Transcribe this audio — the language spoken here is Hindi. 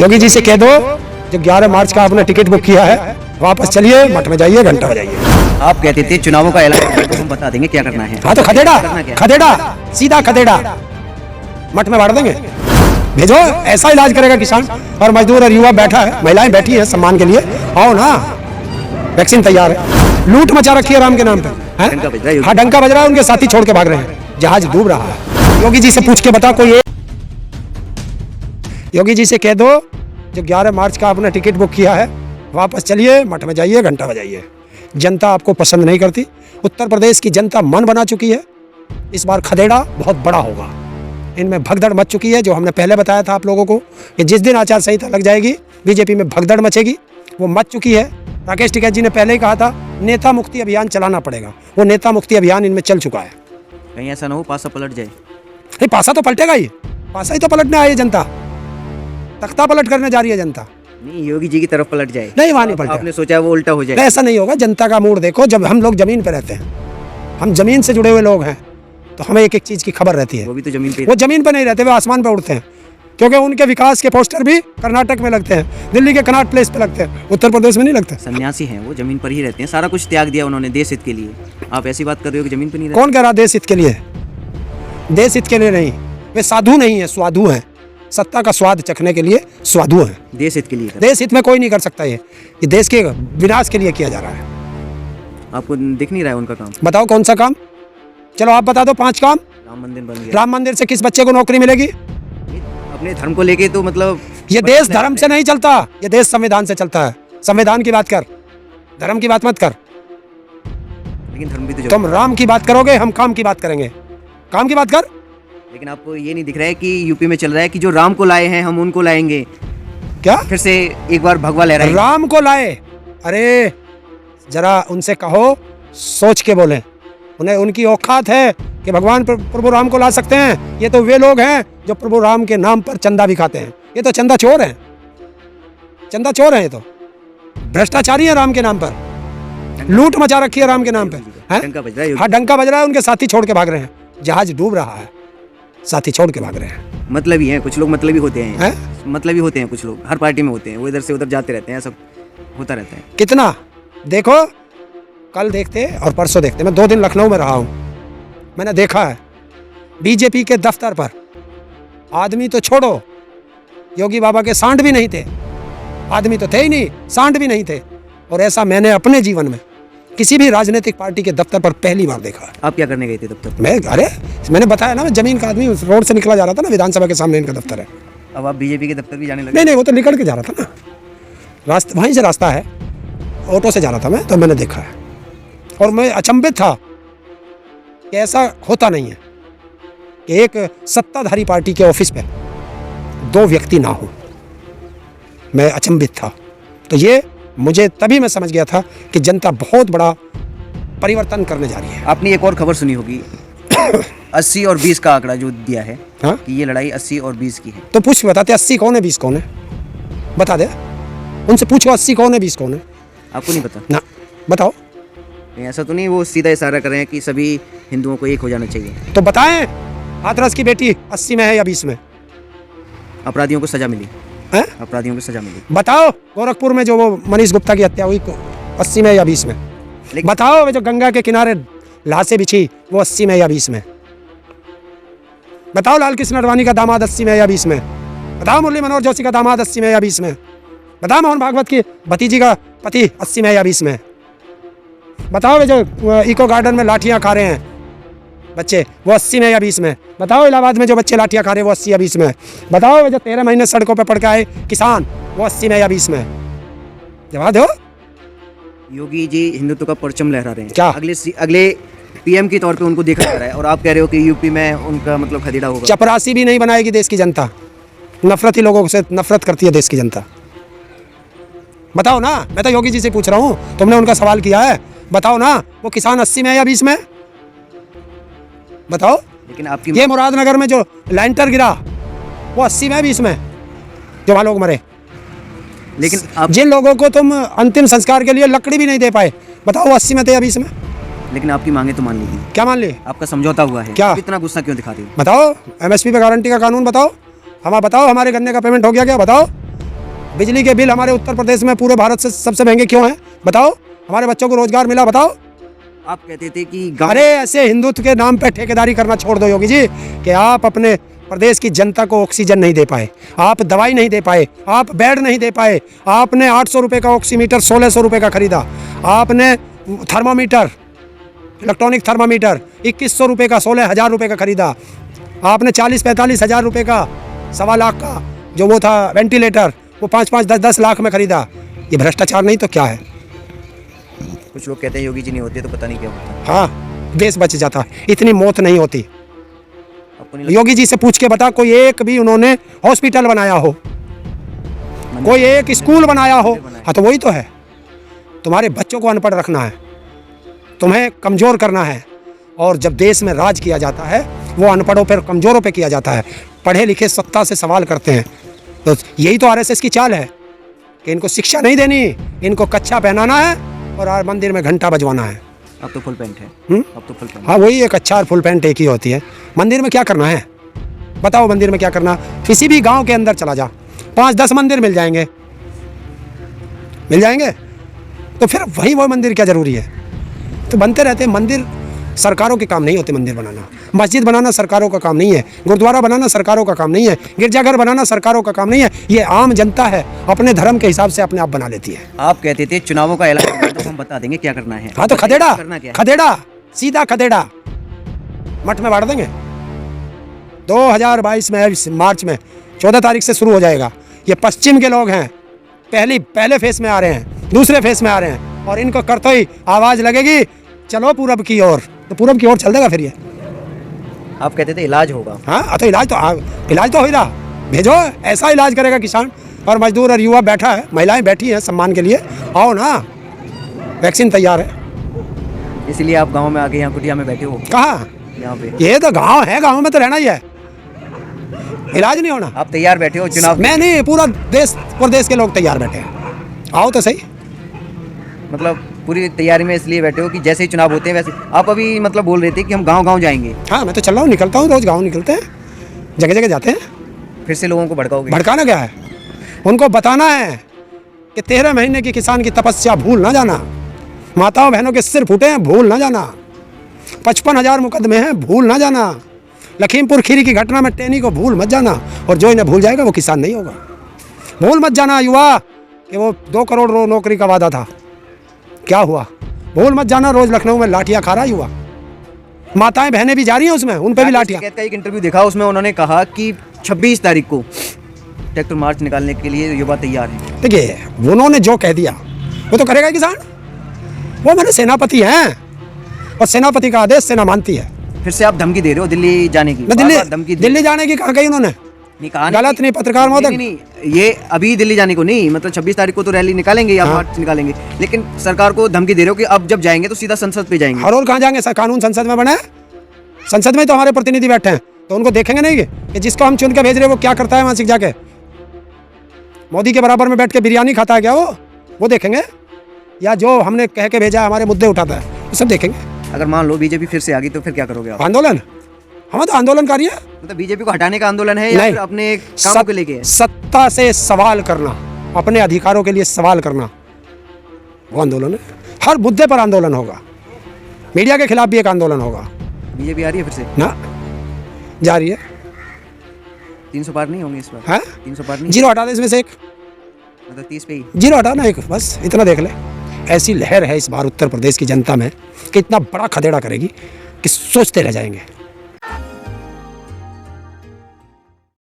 योगी जी से कह दो जो 11 मार्च का आपने टिकट बुक किया है वापस चलिए, मठ में जाइए, घंटा बजाइए। आप कहते थे चुनावों का ऐलान तो हम बता देंगे क्या करना है। हाँ तो खदेड़ा, खदेड़ा, सीधा खदेड़ा, मठ में बांट देंगे। भेजो, ऐसा इलाज करेगा किसान और मजदूर और युवा बैठा है, महिलाएं बैठी हैं सम्मान के लिए। आओ ना, वैक्सीन तैयार है। लूट मचा रखी है राम के नाम पे। हाँ, डंका बज रहा है, उनके साथी छोड़ के भाग रहे हैं, जहाज डूब रहा है। योगी जी से पूछ के बता कोई। योगी जी से कह दो जो 11 मार्च का आपने टिकट बुक किया है वापस चलिए, मठ में जाइए, घंटा बजाइए। जनता आपको पसंद नहीं करती। उत्तर प्रदेश की जनता मन बना चुकी है। इस बार खदेड़ा बहुत बड़ा होगा। इनमें भगदड़ मच चुकी है, जो हमने पहले बताया था आप लोगों को कि जिस दिन आचार संहिता लग जाएगी बीजेपी में भगदड़ मचेगी, वो मच चुकी है। राकेश टिकैत जी ने पहले ही कहा था नेता मुक्ति अभियान चलाना पड़ेगा। वो नेता मुक्ति अभियान इनमें चल चुका है। कहीं ऐसा ना हो पासा पलट जाए। नहीं, पासा तो पलटेगा ही। पासा ही तो पलटने आई है जनता, तख्ता पलट करने जा रही है जनता। नहीं, योगी जी की तरफ पलट जाए। नहीं, वहाँ नहीं पलटेगा। आपने सोचा वो उल्टा हो जाए। ऐसा नहीं होगा। जनता का मूड देखो। जब हम लोग जमीन पे रहते हैं, हम जमीन से जुड़े हुए लोग हैं, तो हमें एक एक चीज़ की खबर रहती है। वो भी तो जमीन पे। वो जमीन पे नहीं रहते, वे आसमान पे उड़ते हैं, क्योंकि उनके विकास के पोस्टर भी कर्नाटक में लगते हैं, दिल्ली के कनॉट प्लेस पे लगते हैं, उत्तर प्रदेश में नहीं लगते। सन्यासी हैं वो, जमीन पर ही रहते हैं। सारा कुछ त्याग दिया उन्होंने देश हित के लिए। आप ऐसी बात कर रहे हो कि जमीन पर नहीं रहते। कौन कह रहा देश हित के लिए? देश हित के लिए नहीं, वे साधु नहीं है, स्वाधु हैं। सत्ता का स्वाद चखने के लिए स्वाधु हैं। देश हित के लिए। देश हित में कोई नहीं कर सकता। ये देश के विनाश के लिए किया जा रहा है। आपको दिख नहीं रहा है उनका काम? बताओ कौन सा काम? चलो आप बता दो 5 काम। राम मंदिर बन गया। राम मंदिर से किस बच्चे को नौकरी मिलेगी? अपने धर्म को लेके तो मतलब ये देश धर्म से नहीं चलता, ये देश संविधान से चलता है। संविधान की बात कर, धर्म की बात मत कर। लेकिन धर्म भी तो तुम राम की बात करोगे, हम काम की बात करेंगे। काम की बात कर। लेकिन आपको ये नहीं दिख रहा है कि यूपी में चल रहा है कि जो राम को लाए हैं हम उनको लाएंगे। क्या फिर से एक बार भगवा लहराएंगे। राम को लाए? अरे जरा उनसे कहो सोच के बोले। उन्हें उनकी औकात है कि भगवान प्रभु राम को ला सकते हैं। ये तो वे लोग हैं जो प्रभु राम के नाम पर चंदा भी खाते हैं। ये तो चंदा चोर हैं, चंदा चोर हैं। ये तो भ्रष्टाचारी है राम के नाम पर। लूट मचा रखी है राम के नाम पे। हाँ, डंका बज रहा है, उनके साथी छोड़ के भाग रहे हैं, जहाज डूब रहा है, साथी छोड़ के भाग रहे हैं। मतलबी हैं कुछ लोग, मतलबी होते हैं। मतलबी होते हैं कुछ लोग, हर पार्टी में होते हैं। वो इधर से उधर जाते रहते हैं, सब होता रहता है। कितना देखो, कल देखते और परसों देखते। मैं 2 दिन लखनऊ में रहा हूँ, मैंने देखा है बीजेपी के दफ्तर पर आदमी तो छोड़ो, योगी बाबा के सांड भी नहीं थे। आदमी तो थे ही नहीं, सांड भी नहीं थे। और ऐसा मैंने अपने जीवन में किसी भी राजनीतिक पार्टी के दफ्तर पर पहली बार देखा है। आप क्या करने गए थे दफ्तर? मैंने बताया ना, मैं जमीन का आदमी, उस रोड से निकला जा रहा था ना, विधानसभा के सामने इनका दफ्तर है। अब आप बीजेपी के दफ्तर भी जाने लगे? नहीं, वो तो निकल के जा रहा था ना, रास्ते वहीं से रास्ता है, ऑटो से जा रहा था मैं, तो मैंने देखा है। और मैं अचंभित था कि ऐसा होता नहीं है कि एक सत्ताधारी पार्टी के ऑफिस पे 2 व्यक्ति ना हो। मैं अचंभित था। तो ये मुझे तभी मैं समझ गया था कि जनता बहुत बड़ा परिवर्तन करने जा रही है। आपने एक और खबर सुनी होगी 80 और 20 का आंकड़ा जो दिया है। हाँ? कि ये लड़ाई 80 और 20 की है। तो पूछ बताते 80 कौन है 20 कौन है, बता दे उनसे, पूछो 80 कौन है 20 कौन है। आपको नहीं पता ना? बताओ। ऐसा तो नहीं वो सीधा इशारा कर रहे हैं कि सभी हिंदुओं को एक हो जाना चाहिए? तो बताएं हाथरस की बेटी 80 में है या 20 में? अपराधियों को सजा मिली है? अपराधियों को सजा मिली। बताओ गोरखपुर में जो वो मनीष गुप्ता की हत्या हुई 80 में या 20 में? बताओ जो गंगा के किनारे लाशें बिछी वो 80 में या 20 में? बताओ लाल कृष्ण आडवाणी का दामाद 80 में या 20 में? बताओ मुरली मनोहर जोशी का दामाद 80 में या 20 में? बताओ मोहन भागवत की भतीजी का पति 80 में या 20 में? बताओ वे जो इको गार्डन में लाठियां खा रहे हैं बच्चे, वो 80 में या 20 में? बताओ इलाहाबाद में जो बच्चे लाठियां खा रहे हैं वो 80 या 20 में? बताओ वे जो 13 महीने सड़कों पर पड़ के आए किसान, वो 80 में या 20 में? जवाब दो। योगी जी हिंदुत्व का परचम लहरा रहे हैं। क्या अगले पीएम के तौर पे उनको देखा जा रहा है, और आप कह रहे हो कि यूपी में उनका मतलब खदेड़ा होगा। चपरासी भी नहीं बनाएगी देश की जनता। नफरती लोगों से नफरत करती है देश की जनता। बताओ ना, मैं तो योगी जी से पूछ रहा हूँ, तुमने उनका सवाल किया है। बताओ ना, वो किसान 80 में या 20 में? बताओ। लेकिन आपकी ये मुरादनगर में जो लैंटर गिरा वो 80 में 20 में, जो वहाँ लोग मरे? लेकिन आप जिन लोगों को तुम अंतिम संस्कार के लिए लकड़ी भी नहीं दे पाए, बताओ वो 80 में थे या 20 में? लेकिन आपकी मांगे तो मान ली गई। क्या मान ली? आपका समझौता हुआ है। क्या? इतना गुस्सा क्यों दिखाते हो? बताओ। एमएसपी पे गारंटी का कानून बताओ। बताओ हमारे गन्ने का पेमेंट हो गया क्या? बताओ। बिजली के बिल हमारे उत्तर प्रदेश में पूरे भारत से सबसे महंगे क्यों हैं? बताओ। हमारे बच्चों को रोजगार मिला, बताओ। आप कहते थे कि गाँव अरे ऐसे हिंदुत्व के नाम पे ठेकेदारी करना छोड़ दो योगी जी, कि आप अपने प्रदेश की जनता को ऑक्सीजन नहीं दे पाए, आप दवाई नहीं दे पाए, आप बेड नहीं दे पाए। आपने 800 रुपये का ऑक्सीमीटर 1600 रुपये का खरीदा। आपने थर्मामीटर, इलेक्ट्रॉनिक थर्मामीटर 2100 रुपये का 16,000 रुपये का खरीदा। आपने 40-45 हज़ार रुपये का, 1.25 लाख का जो वो था वेंटिलेटर, वो 5-5, 10-10 लाख में खरीदा। ये भ्रष्टाचार नहीं तो क्या है? कुछ लोग कहते हैं योगी जी नहीं होते तो पता नहीं क्या होता। हाँ, देश बच जाता, इतनी मौत नहीं होती। आपको नहीं योगी जी से पूछ के बता, कोई एक भी उन्होंने हॉस्पिटल बनाया हो, कोई एक स्कूल बनाया हो? हाँ तो वही तो है। तुम्हारे बच्चों को अनपढ़ रखना है, तुम्हें कमज़ोर करना है, और जब देश में राज किया जाता है वो अनपढ़ों पर, कमज़ोरों पे किया जाता है। पढ़े लिखे सत्ता से सवाल करते हैं। तो यही तो आरएसएस की चाल है कि इनको शिक्षा नहीं देनी, इनको कच्छा पहनाना है और मंदिर में घंटा बजवाना है। अब तो फुल पैंट है। अब तो फुल पैंट। हाँ वही, एक अच्छा और फुल पैंट एक ही होती है। मंदिर में क्या करना है बताओ? मंदिर में क्या करना? किसी भी गांव के अंदर चला जा, 5-10 मंदिर मिल जाएंगे, मिल जाएंगे। तो फिर वही वो मंदिर क्या ज़रूरी है? तो बनते रहते मंदिर। सरकारों के काम नहीं होते मंदिर बनाना, मस्जिद बनाना सरकारों का काम नहीं है, गुरुद्वारा बनाना सरकारों का काम नहीं है, गिरजाघर बनाना सरकारों का काम नहीं है। ये आम जनता है, अपने धर्म के हिसाब से अपने आप बना लेती है। आप कहते थे चुनावों का ऐलान कर दो, हम बता देंगे क्या करना है। हाँ तो खदेड़ा, करना क्या है? खदेड़ा, सीधा खदेड़ा मठ में बांट देंगे। 2022 में मार्च में 14 तारीख से शुरू हो जाएगा। ये पश्चिम के लोग हैं, पहले फेस में आ रहे हैं, दूसरे फेस में आ रहे हैं, और इनको करते ही आवाज़ लगेगी चलो पूरब की ओर, तो पूरब की ओर चल देगा फिर ये। आप कहते थे इलाज होगा। हाँ तो इलाज तो हो ही रहा। भेजो, ऐसा इलाज करेगा किसान और मजदूर और युवा बैठा है, महिलाएं बैठी हैं सम्मान के लिए। आओ ना, वैक्सीन तैयार है। इसीलिए आप गांव में आके यहाँ कुटिया में बैठे हो। कहाँ? यहाँ पे। ये तो गांव है, गांव में तो रहना ही है, इलाज नहीं होना। आप तैयार बैठे हो चुनाव? मैं नहीं, पूरा देश प्रदेश के लोग तैयार बैठे हैं। आओ तो सही। मतलब पूरी तैयारी में इसलिए बैठे हो कि जैसे ही चुनाव होते हैं वैसे। आप अभी मतलब बोल रहे थे कि हम गांव-गांव जाएंगे। हाँ मैं तो चल रहा हूँ, निकलता हूँ, रोज गाँव निकलते हैं, जगह जगह जाते हैं। फिर से लोगों को भड़काओगे? भड़काना क्या है? उनको बताना है कि 13 महीने की किसान की तपस्या भूल ना जाना, माताओं बहनों के सिर फूटे हैं भूल ना जाना, 55,000 मुकदमे हैं भूल ना जाना, लखीमपुर खीरी की घटना में टेनी को भूल मत जाना, और जो इन्हें भूल जाएगा वो किसान नहीं होगा। भूल मत जाना युवा कि वो 2 करोड़ नौकरी का वादा था, क्या हुआ? भूल मत जाना, रोज लखनऊ में लाठियां खा रहा युवा, माताएं बहनें भी जा रही हैं उसमें, उन पे भी लाठियां। का एक इंटरव्यू देखा, उसमें उन्होंने कहा कि 26 तारीख को ट्रैक्टर मार्च निकालने के लिए युवा तैयार है। देखिए उन्होंने जो कह दिया वो तो करेगा किसान। वो मेरे सेनापति हैं और सेनापति का आदेश सेना मानती है। फिर से आप धमकी दे रहे हो दिल्ली जाने की? दिल्ली जाने की कहाँ कही उन्होंने? गलत नहीं पत्रकार महोदय। नहीं, ये अभी दिल्ली जाने को नहीं, मतलब 26 तारीख को तो रैली निकालेंगे या मार्च निकालेंगे, लेकिन सरकार को धमकी दे रहे हो कि अब जब जाएंगे तो सीधा संसद पे जाएंगे। हर रोज कहाँ जाएंगे? कानून संसद में बना है, संसद में तो हमारे प्रतिनिधि बैठे हैं, तो उनको देखेंगे नहीं कि जिसको हम चुन के भेज रहे हैं वो क्या करता है वहाँ जाके? मोदी के बराबर में बैठ के बिरयानी खाता है क्या वो देखेंगे? या जो हमने कह के भेजा हमारे मुद्दे उठाता है वो सब देखेंगे। अगर मान लो बीजेपी फिर से आ गई तो फिर क्या करोगे आप? आंदोलन, हम तो आंदोलनकारी है। मतलब बीजेपी को हटाने का आंदोलन है या फिर अपने काम को लेके? सत्ता से सवाल करना, अपने अधिकारों के लिए सवाल करना, वो आंदोलन है। हर मुद्दे पर आंदोलन होगा, मीडिया के खिलाफ भी एक आंदोलन होगा। बीजेपी आ रही है फिर से? ना, जा रही है। 300 पार नहीं होंगे इस बार? है 300 पार नहीं? 0 हटा दे इसमें से एक, मतलब 30 पे ही 0 हटाना एक, बस इतना देख ले। ऐसी लहर है इस बार उत्तर प्रदेश की जनता में कि इतना बड़ा खदेड़ा करेगी कि सोचते रह जाएंगे।